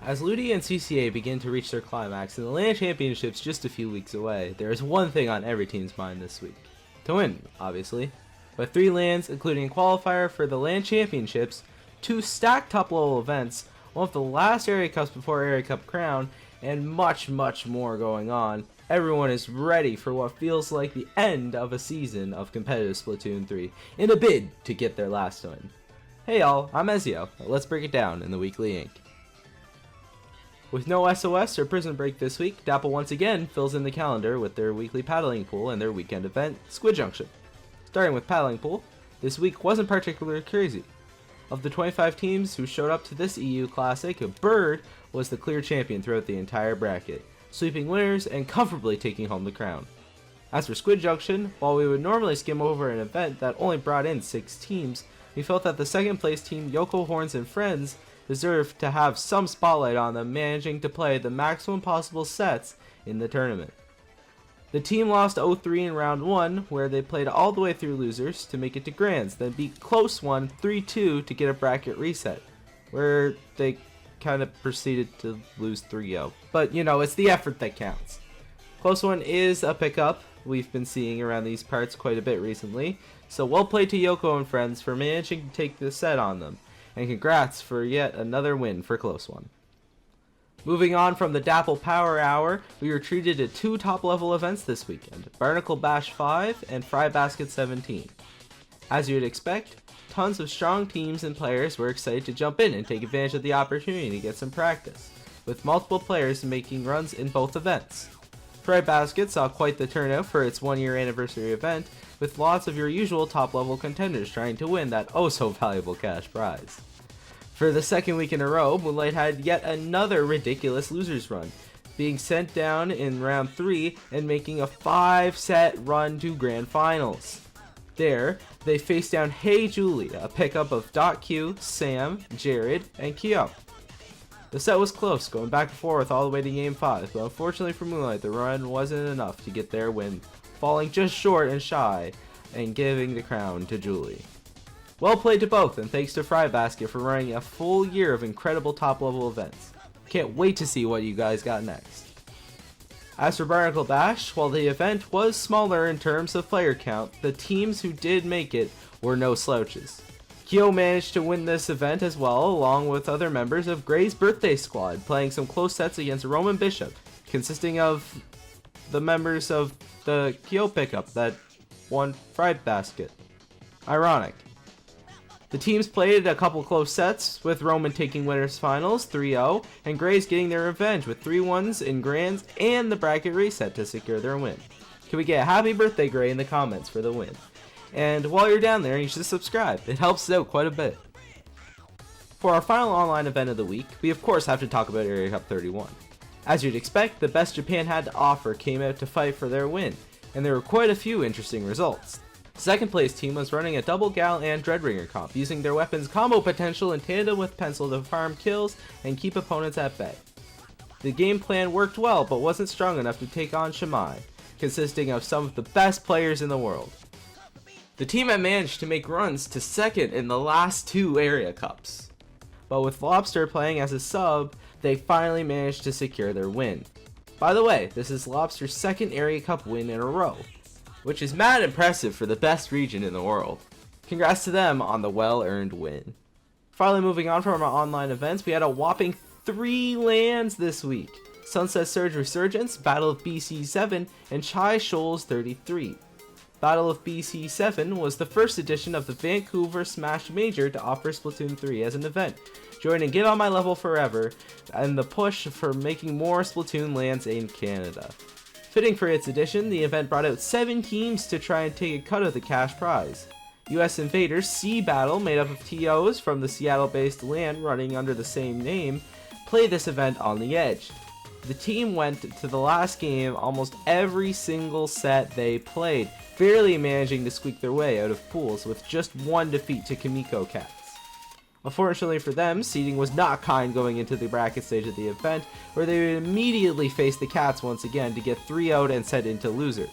As LUTI and CCA begin to reach their climax and the LAN Championships just a few weeks away, there is one thing on every team's mind this week. To win, obviously. With 3 LANs, including a qualifier for the LAN Championships, 2 stacked top-level events, one of the last Area Cups before Area Cup Crown, and much more going on, everyone is ready for what feels like the end of a season of competitive Splatoon 3 in a bid to get their last win. Hey y'all, I'm Ezio. Let's break it down in the Weekly Ink. With no SOS or Prison Break this week, Dapple once again fills in the calendar with their weekly paddling pool and their weekend event, Squid Junction. Starting with paddling pool, this week wasn't particularly crazy. Of the 25 teams who showed up to this EU Classic, Bird was the clear champion throughout the entire bracket, sweeping winners and comfortably taking home the crown. As for Squid Junction, while we would normally skim over an event that only brought in 6 teams, we felt that the second place team Yoko Horns and Friends deserved to have some spotlight on them, managing to play the maximum possible sets in the tournament. The team lost 0-3 in round 1, where they played all the way through losers to make it to grands, then beat Close One 3-2 to get a bracket reset, where they kind of proceeded to lose 3-0. But you know, it's the effort that counts. Close One is a pickup we've been seeing around these parts quite a bit recently, so well played to Yoko and Friends for managing to take the set on them. And congrats for yet another win for Close One. Moving on from the Dapple Power Hour, we were treated to 2 top-level events this weekend, Barnacle Bash 5 and Fry Basket 17. As you'd expect, tons of strong teams and players were excited to jump in and take advantage of the opportunity to get some practice, with multiple players making runs in both events. Fry Basket saw quite the turnout for its 1-year anniversary event, with lots of your usual top-level contenders trying to win that oh-so-valuable cash prize. For the second week in a row, Moonlight had yet another ridiculous losers run, being sent down in round 3 and making a 5-set run to grand finals. There, they faced down Hey Julie, a pickup of .Q, Sam, Jared, and Kyo. The set was close, going back and forth all the way to game 5, but unfortunately for Moonlight, the run wasn't enough to get their win, falling just short and shy, and giving the crown to Julie. Well played to both, and thanks to Fry Basket for running a full year of incredible top-level events. Can't wait to see what you guys got next. As for Barnacle Bash, while the event was smaller in terms of player count, the teams who did make it were no slouches. Kyo managed to win this event as well, along with other members of Gray's birthday squad, playing some close sets against Roman Bishop, consisting of the members of the Kyo pickup that won Fry Basket. Ironic. The teams played a couple close sets, with Roman taking winners finals 3-0, and Grays getting their revenge with 3-1s in grands and the bracket reset to secure their win. Can we get a happy birthday, Gray, in the comments for the win? And while you're down there, you should subscribe. It helps out quite a bit. For our final online event of the week, we of course have to talk about Area Cup 31. As you'd expect, the best Japan had to offer came out to fight for their win, and there were quite a few interesting results. Second place team was running a double Gal and Dreadringer comp, using their weapons' combo potential in tandem with Pencil to farm kills and keep opponents at bay. The game plan worked well, but wasn't strong enough to take on Shamai, consisting of some of the best players in the world. The team had managed to make runs to second in the last 2 area cups, but with Lobster playing as a sub, they finally managed to secure their win. By the way, this is Lobster's 2nd area cup win in a row, which is mad impressive for the best region in the world. Congrats to them on the well-earned win. Finally, moving on from our online events, we had a whopping 3 LANs this week. Sunset Surge Resurgence, Battle of BC7, and Chai Shoals 33. Battle of BC7 was the first edition of the Vancouver Smash Major to offer Splatoon 3 as an event. Join and get on my level forever, and the push for making more Splatoon LANs in Canada. Fitting for its edition, the event brought out 7 teams to try and take a cut of the cash prize. US Invaders Sea Battle, made up of TOs from the Seattle-based LAN running under the same name, played this event on the edge. The team went to the last game almost every single set they played, barely managing to squeak their way out of pools with just 1 defeat to Kimiko Cats. Unfortunately for them, seeding was not kind going into the bracket stage of the event, where they would immediately face the Cats once again to get 3 out and set into losers.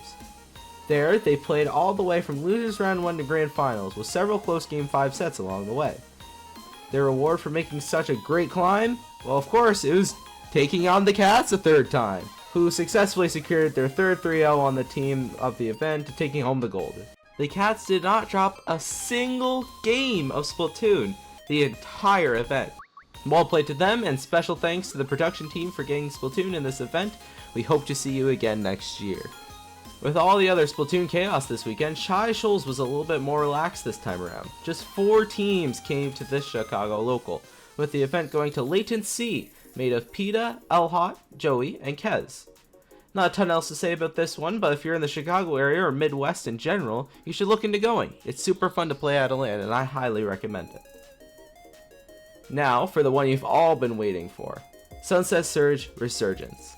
There, they played all the way from losers round 1 to grand finals, with several close game 5 sets along the way. Their reward for making such a great climb? Well, of course, it was taking on the Cats a third time, who successfully secured their third 3-0 on the team of the event, taking home the gold. The Cats did not drop a single game of Splatoon the entire event. Well played to them, and special thanks to the production team for getting Splatoon in this event. We hope to see you again next year. With all the other Splatoon chaos this weekend, Shy Shoals was a little bit more relaxed this time around. Just 4 teams came to this Chicago local, with the event going to Latent C, made of Peta, Elhot, Joey, and Kez. Not a ton else to say about this one, but if you're in the Chicago area or Midwest in general, you should look into going. It's super fun to play at a LAN, and I highly recommend it. Now, for the one you've all been waiting for, Sunset Surge Resurgence.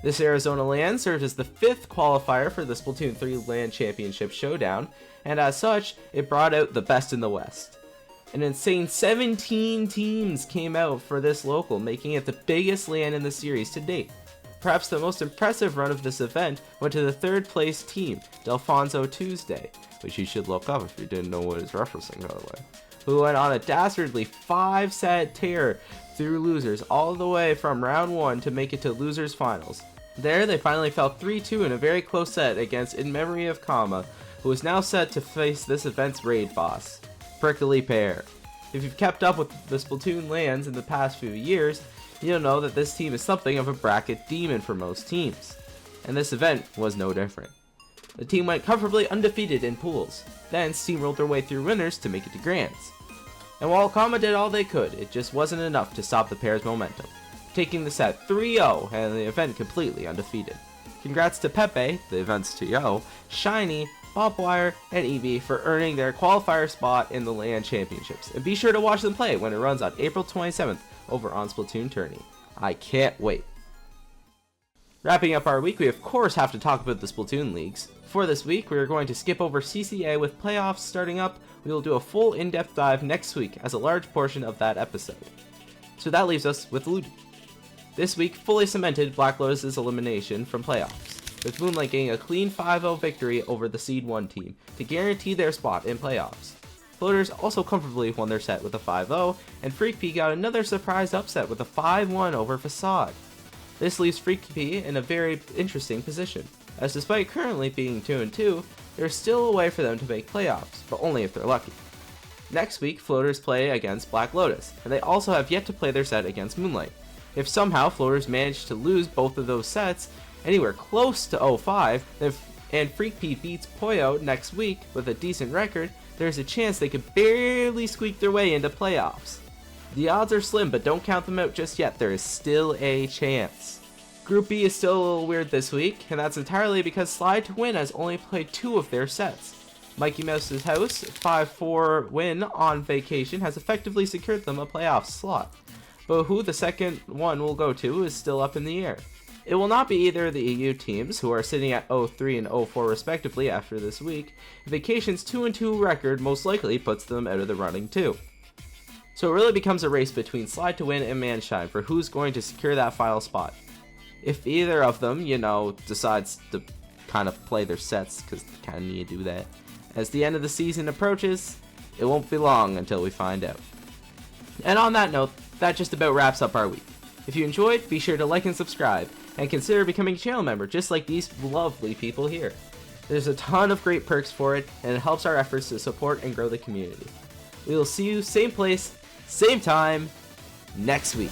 This Arizona LAN served as the 5th qualifier for the Splatoon 3 LAN Championship Showdown, and as such, it brought out the best in the West. An insane 17 teams came out for this local, making it the biggest LAN in the series to date. Perhaps the most impressive run of this event went to the 3rd place team, Delfonso Tuesday, which you should look up if you didn't know what it's referencing, by the way, who went on a dastardly 5-set tear through losers all the way from round 1 to make it to losers finals. There, they finally fell 3-2 in a very close set against In Memory of Kama, who is now set to face this event's raid boss, Prickly Pear. If you've kept up with the Splatoon LANs in the past few years, you'll know that this team is something of a bracket demon for most teams, and this event was no different. The team went comfortably undefeated in pools, then steamrolled their way through winners to make it to grands. And while Kama did all they could, it just wasn't enough to stop the pair's momentum, taking the set 3-0 and the event completely undefeated. Congrats to Pepe, the event's 2-0, Shiny, Bobwire, and Eevee for earning their qualifier spot in the LAN Championships, and be sure to watch them play when it runs on April 27th over on Splatoon Tourney. I can't wait. Wrapping up our week, we of course have to talk about the Splatoon leagues. For this week, we are going to skip over CCA with playoffs starting up. We will do a full in-depth dive next week as a large portion of that episode. So that leaves us with LUTI. This week fully cemented Black Lotus's elimination from playoffs, with Moonlight getting a clean 5-0 victory over the Seed 1 team to guarantee their spot in playoffs. Floaters also comfortably won their set with a 5-0, and Freak P got another surprise upset with a 5-1 over Facade. This leaves Freak P in a very interesting position, as despite currently being 2-2, there's still a way for them to make playoffs, but only if they're lucky. Next week, Floaters play against Black Lotus, and they also have yet to play their set against Moonlight. If somehow Floaters manage to lose both of those sets, anywhere close to 0-5, and Freak P beats Poyo next week with a decent record, there's a chance they could barely squeak their way into playoffs. The odds are slim, but don't count them out just yet, there is still a chance. Group B is still a little weird this week, and that's entirely because Slide to Win has only played 2 of their sets. Mikey Mouse's House, 5-4 win on vacation, has effectively secured them a playoff slot, but who the second one will go to is still up in the air. It will not be either of the EU teams, who are sitting at 0-3 and 0-4 respectively after this week. Vacation's 2-2 record most likely puts them out of the running too. So it really becomes a race between Slide to Win and Manshine for who's going to secure that final spot. If either of them, decides to kind of play their sets, because they kind of need to do that, as the end of the season approaches, it won't be long until we find out. And on that note, that just about wraps up our week. If you enjoyed, be sure to like and subscribe, and consider becoming a channel member just like these lovely people here. There's a ton of great perks for it, and it helps our efforts to support and grow the community. We will see you same place, same time, next week.